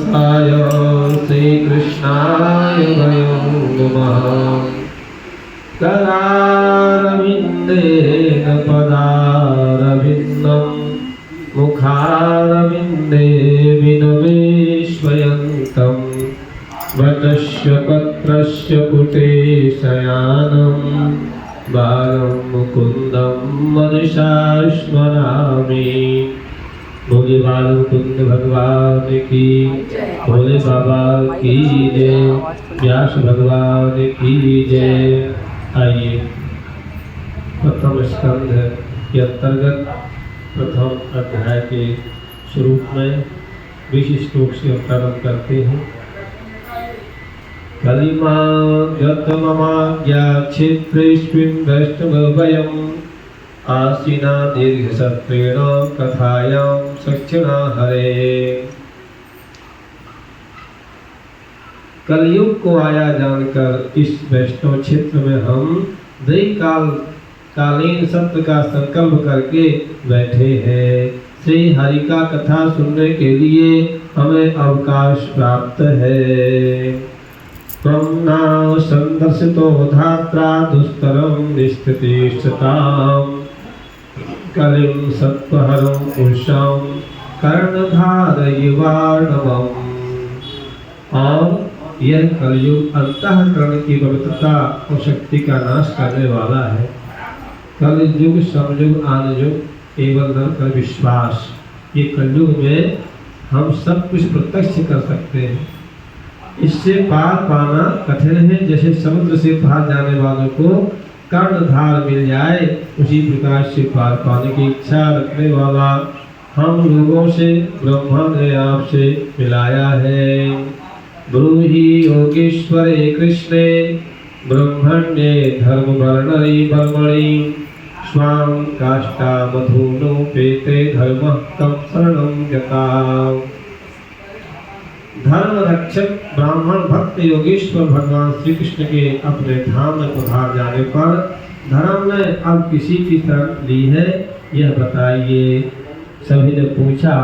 व्यासाय श्रीकृष्णाय वयं नमः। करारविन्देन पदारविन्दं मुखारविन्दे विनवेश्वयन्तं वटस्य पत्रस्य पुटे शयानं बालं मुकुन्दं मनसा स्मरामि। भोले बाल मुकुंद भगवान की, भोले बाबा की जय, व्यास भगवान की जय। आइए प्रथम स्कंध के अंतर्गत प्रथम अध्याय के स्वरूप में 20 श्लोक से प्रारंभ करते हैं। कलिमागतममाज्ञा क्षेत्रेष्विन् वैष्णवभयम् आसीना दीर्घसत्रेण कथायां सक्षिणा हरे। कलयुग को आया जानकर इस वैष्णव क्षेत्र में हम कालीन सत्य का संकल्प करके बैठे हैं। श्री हरि का कथा सुनने के लिए हमें अवकाश प्राप्त है। त्वं संदर्शितो धात्रा दुस्तरं निस्थितिष्ठताम् कलिं सत्वहरं पुरुषं कर्णधारयिवार्णवम्। और यह कलयुग अंतःकरण की पवित्रता और शक्ति का नाश करने वाला है। कलयुग समयुग आनयुग केवल न कर विश्वास। ये कलयुग में हम सब कुछ प्रत्यक्ष कर सकते हैं। इससे पार पाना कठिन है। जैसे समुद्र से पार जाने वालों को कर्णधार मिल जाए, उसी प्रकार से पार पाने की इच्छा रखने वाला हम लोगों से ब्रह्मा ने आपसे मिलाया है। ब्रूहि योगेश्वरे कृष्णे ब्रह्मण्ये धर्म वर्णरि ब्रह्मणि स्वां काष्ठा मधुनो पेते धर्म तम शरणं गता। धर्म रक्षक ब्राह्मण भक्त योगेश्वर भगवान श्री कृष्ण के अपने धाम में पधार जाने पर धर्म ने अब किसी की शरण ली है, यह बताइए। सभी ने पूछा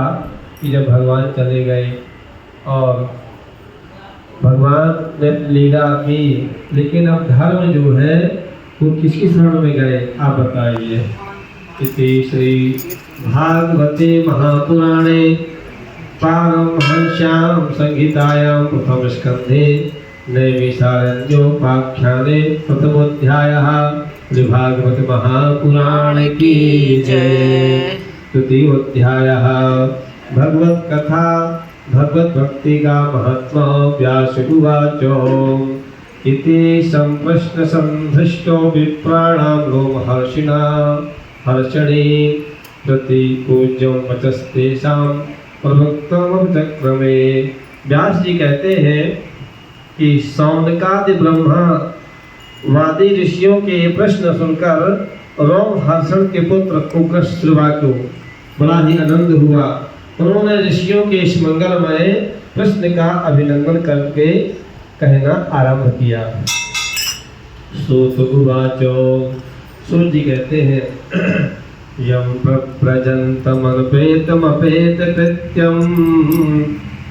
कि जब भगवान चले गए और भगवान ने लीला की, लेकिन अब धर्म जो है वो किसकी शरण में गए, आप बताइए। इति श्री भागवते महापुराणे पारमहंस्यां संहितायां प्रथम स्कंधे नैमिषारण्योपाख्याने प्रथमोऽध्यायः। श्री भागवत महापुराण की जय। तृतीयोऽध्यायः भगवत कथा भगवत भक्ति का महत्व। व्यास उवाच इति संप्रश्न संधृष्टो विप्राणां लोमहर्षिणा हर्षणे प्रतिपूज्यं वचस्तेषां प्रवक्तमचक्रमे। व्यास जी कहते हैं कि सौनकादि ब्रह्मा वादी ऋषियों के प्रश्न सुनकर रोमहर्षण के पुत्र उग्रश्रवा को बड़ा ही आनंद हुआ। उन्होंने ऋषियों के इस मंगलमय प्रश्न का अभिनंदन करके कहना आरंभ किया। सूत उवाचो, सूत जी कहते हैं यं प्रव्रजन्तमनुपेतमपेत कृत्यं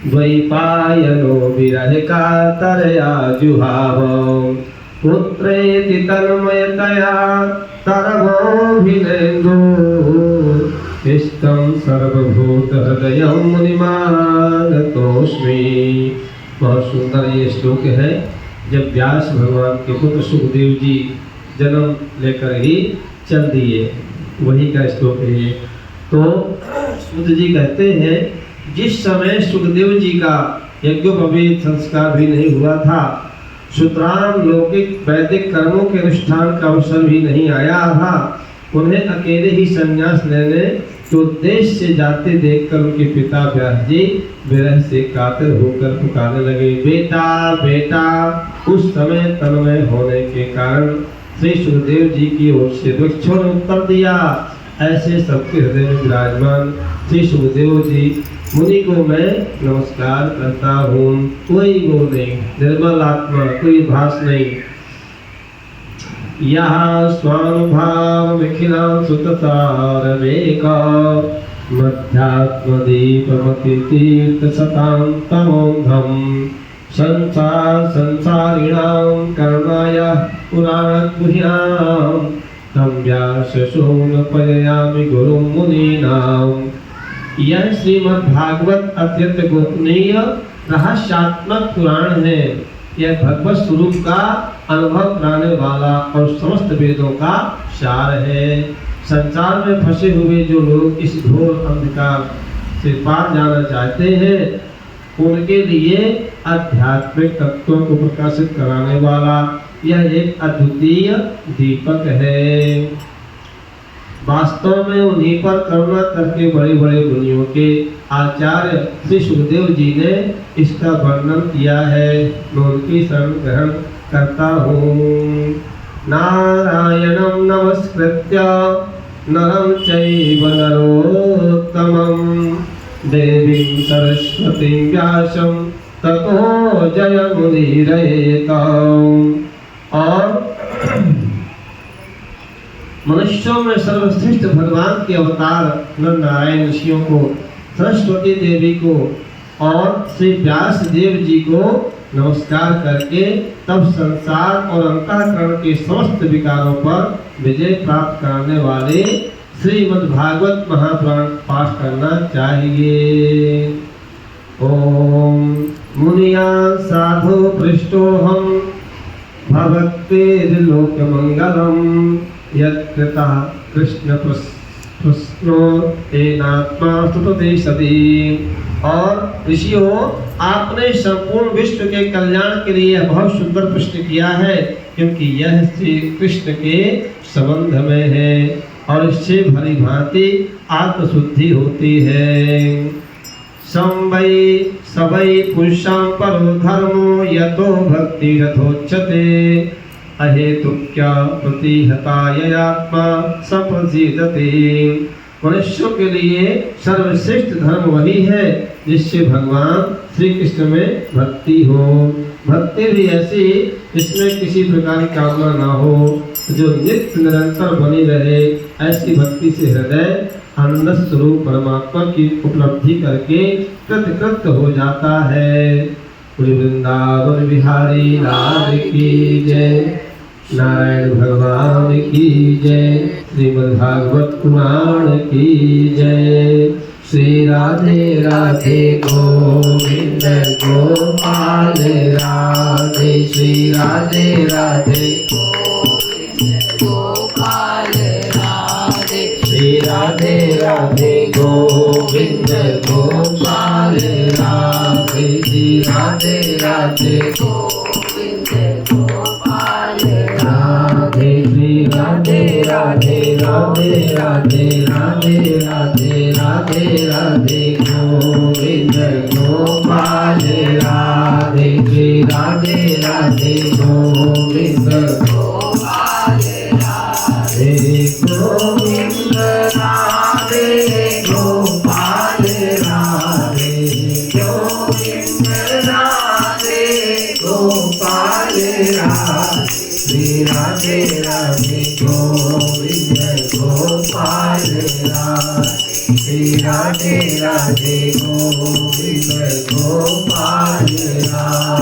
द्वैपायनो विरह कातरया जुहाव। पुत्रेति तन्मयतया तरवोऽभिनेन्दो इष्टं सर्वभूतहृदयं मुनिमानतोऽस्मि। बहुत सुंदर ये श्लोक है। जब व्यास भगवान के पुत्र सुखदेव जी जन्म लेकर ही चल दिए, वही का श्लोक है ये। तो सूत जी कहते हैं जिस समय सुखदेव जी का यज्ञोपवीत संस्कार भी नहीं हुआ था, सूत्राम लौकिक वैदिक कर्मों के अनुष्ठान का अवसर भी नहीं आया था, उन्हें अकेले ही संन्यास लेने के उद्देश्य से जाते देखकर उनके पिता व्यास जी विरह से कातर होकर पुकारने लगे, बेटा बेटा। उस समय तन्मय होने के कारण श्री सुखदेव जी की ओर से वृक्षों ने उत्तर दिया, ऐसे सबके हृदय में विराजमान श्री सुखदेव जी मुनि को मैं नमस्कार करता हूँ। कोई वो नहीं, निर्मल आत्मा, कोई भास नहीं। यहाँ स्वानुभाव मिखिलां सुतसारमेका मध्यात्मदीपमतितीर्थशतान्तमोघम् संसारिणां करुणाय पुराणगुह्यां तं व्यासशूनपययामि गुरुं मुनीनां। यह श्रीमद्भागवत अत्यंत गोपनीय रहस्यात्मक पुराण है। यह भगवत स्वरूप का अनुभव कराने वाला और समस्त वेदों का सार है। संसार में फंसे हुए जो लोग इस घोर अंधकार से पार जाना चाहते हैं, उनके लिए आध्यात्मिक तत्वों को प्रकाशित कराने वाला यह एक अद्वितीय दीपक है। वास्तव में उन्हीं पर करुणा करके बड़े बड़े मुनियों के आचार्य श्री सुखदेव जी ने इसका वर्णन किया है। मैं उनकी शरण ग्रहण करता हूँ। नारायणं नमस्कृत्य नरं चैव नरोत्तमं देवीं सरस्वतीं व्यासं ततो जयमुदीरयेत्। और मनुष्यों में सर्वश्रेष्ठ भगवान के अवतार नर नारायण ऋषियों को, सरस्वती देवी को और श्री व्यास देव जी को नमस्कार करके तब संसार और अंतःकरण के समस्त विकारों पर विजय प्राप्त करने वाले श्रीमद्भागवत महापुराण पाठ करना चाहिए। ओम मुनिया साधु पृष्ठोहम भवत्तेर्लोकमंगलम यत्कृता कृष्ण प्रश्नो तेनात्मा स्तुते सदी। और ऋषियों, आपने संपूर्ण विश्व के कल्याण के लिए बहुत सुंदर प्रश्न किया है, क्योंकि यह श्री कृष्ण के संबंध में है और इससे भली भांति आत्मशुद्धि होती है। संवै सवै पुरुषां परो धर्मो यतो भक्ति रथोच्यते अहेतुक्य प्रतिहतायात्मा संप्रसीदते। मनुष्यों के लिए सर्वश्रेष्ठ धर्म वही है जिससे भगवान श्री कृष्ण में भक्ति हो। भक्ति भी ऐसी जिसमें किसी प्रकार की कामना ना हो, जो नित्य निरंतर बनी रहे। ऐसी भक्ति से हृदय आनंद स्वरूप परमात्मा की उपलब्धि करके कृतकृत हो जाता है। वृंदावन बिहारी लाल की जय, नारायण भगवान की जय, श्रीमद्भागवत पुराण की जय। श्री राधे राधे गोविंद गोपाल राधे, श्री राधे राधे गोविंद गोपाल राधे, श्री राधे राधे गोविंद गोपाल राधे, श्री राधे राधे गोविंद गोपाल राधे, श्री राधे राधे राधे राधे राधे राधे राधे राधे गोविंद गोपाल राधे, श्री राधे राधे गोविंद गोपाल राधे, गोविंद राधे गोपाल राधे, गोविंद राधे गोपाल राधे, श्री राधे राधे गोविंद गोपाल राधे, श्री राधे राधे गोविंद गोपाल राधे।